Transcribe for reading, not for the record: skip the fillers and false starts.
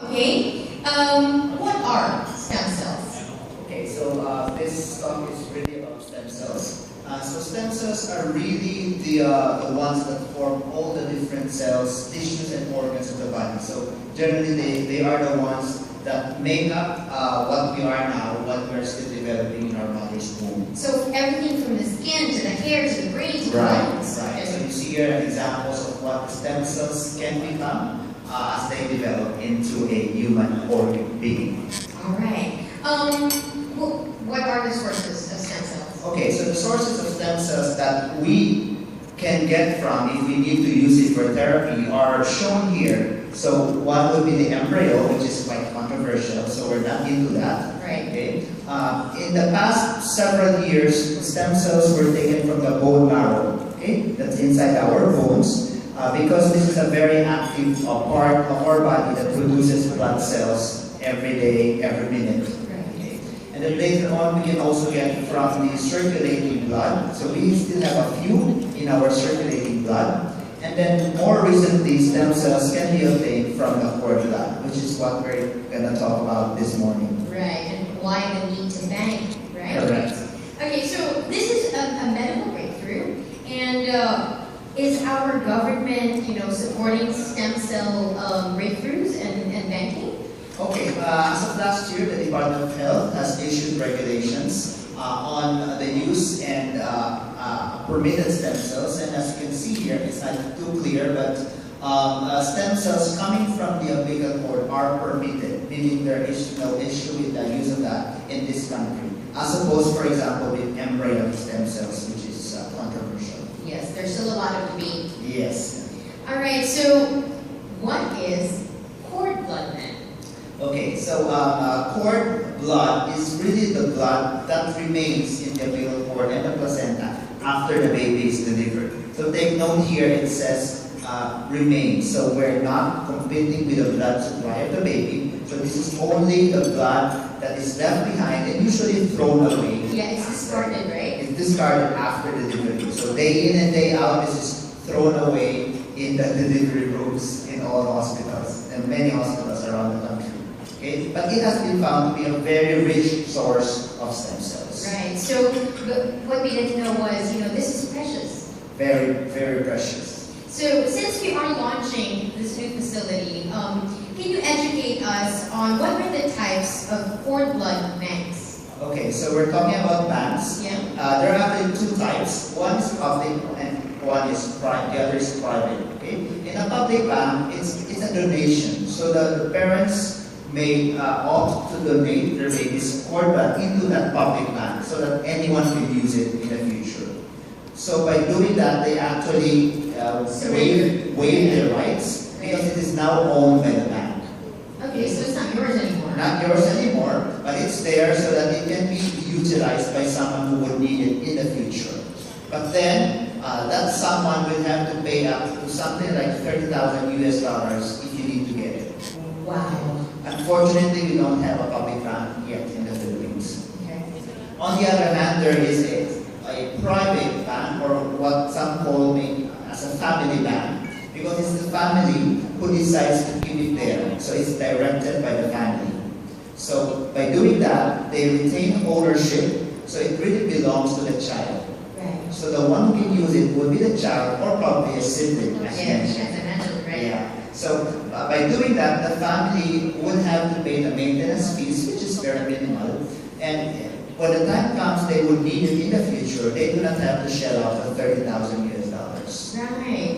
Okay, what are stem cells? Okay, so this talk is really about stem cells. So stem cells are really the ones that form all the different cells, tissues, and organs of the body. So generally, they are the ones that make up what we are now, what we're still developing in our mother's womb. So everything from the skin to the hair to the brain to the Right, bones. right. So you see here examples of what stem cells can become as they develop into a human organ being. All right. What are the sources of stem cells? Okay, so the sources of stem cells that we can get from if we need to use it for therapy are shown here. So one would be the embryo, which is quite controversial, so we're not into that. Right. Okay. In the past several years, stem cells were taken from the bone marrow. Okay, that's inside our bones. Because this is a very active part of our body that produces blood cells every day, every minute. Okay. And then later on, we can also get from the circulating blood. So we still have a few in our circulating blood. And then more recently, stem cells can be obtained from the cord blood, which is what we're going to talk about this morning. Right, and why the need to bank, right? Correct. Okay, so this is a medical breakthrough, and is our government, supporting stem cell breakthroughs and banking? Okay, as of last year, the Department of Health has issued regulations on the use and permitted stem cells. And as you can see here, it's not too clear, but stem cells coming from the umbilical cord are permitted, meaning there is no issue with the use of that in this country, as opposed, for example, with embryonic stem cells, which is controversial. Yes, there's still a lot of debate. Yes. All right, so what is cord blood then? Okay, so cord blood is really the blood that remains in the umbilical cord and the placenta after the baby is delivered. So take note here, it says remains. So we're not competing with the blood supply of the baby. So this is only the blood that is left behind and usually thrown away. Yeah, it's discarded, right? It's discarded after the delivery. So day in and day out, this is thrown away in the delivery rooms in all hospitals and many hospitals around the country. Okay? But it has been found to be a very rich source of stem cells. Right. So what we didn't know was, this is precious. Very, very precious. So since we are launching this new facility, can you educate us on what are the types of cord blood banks? Okay, so we're talking about banks. Yeah. There are actually two types. One is public and one is private. The other is private. Okay. In a public bank, it's a donation. So the parents may opt to donate their baby's cord blood into that public bank so that anyone can use it in the future. So by doing that, they actually waive their rights because it is now owned by the bank. Okay, so it's not yours anymore. Not yours anymore, but it's there so that it can be utilized by someone who would need it in the future. But then, that someone will have to pay up to something like $30,000 if you need to get it. Wow. Unfortunately, we don't have a public bank yet in the Philippines. Okay. On the other hand, there is a private bank, or what some call me as a family bank, because it's the family who decides to keep it there. So it's directed by the family. So by doing that, they retain ownership, so it really belongs to the child. Right. So the one who can use it would be the child or probably a sibling. as Yes, mentioned. as I mentioned, right? Yeah. So by doing that, the family would have to pay the maintenance fees, which is very minimal. And when the time comes they would need it in the future, they do not have to shell out the $30,000. Right.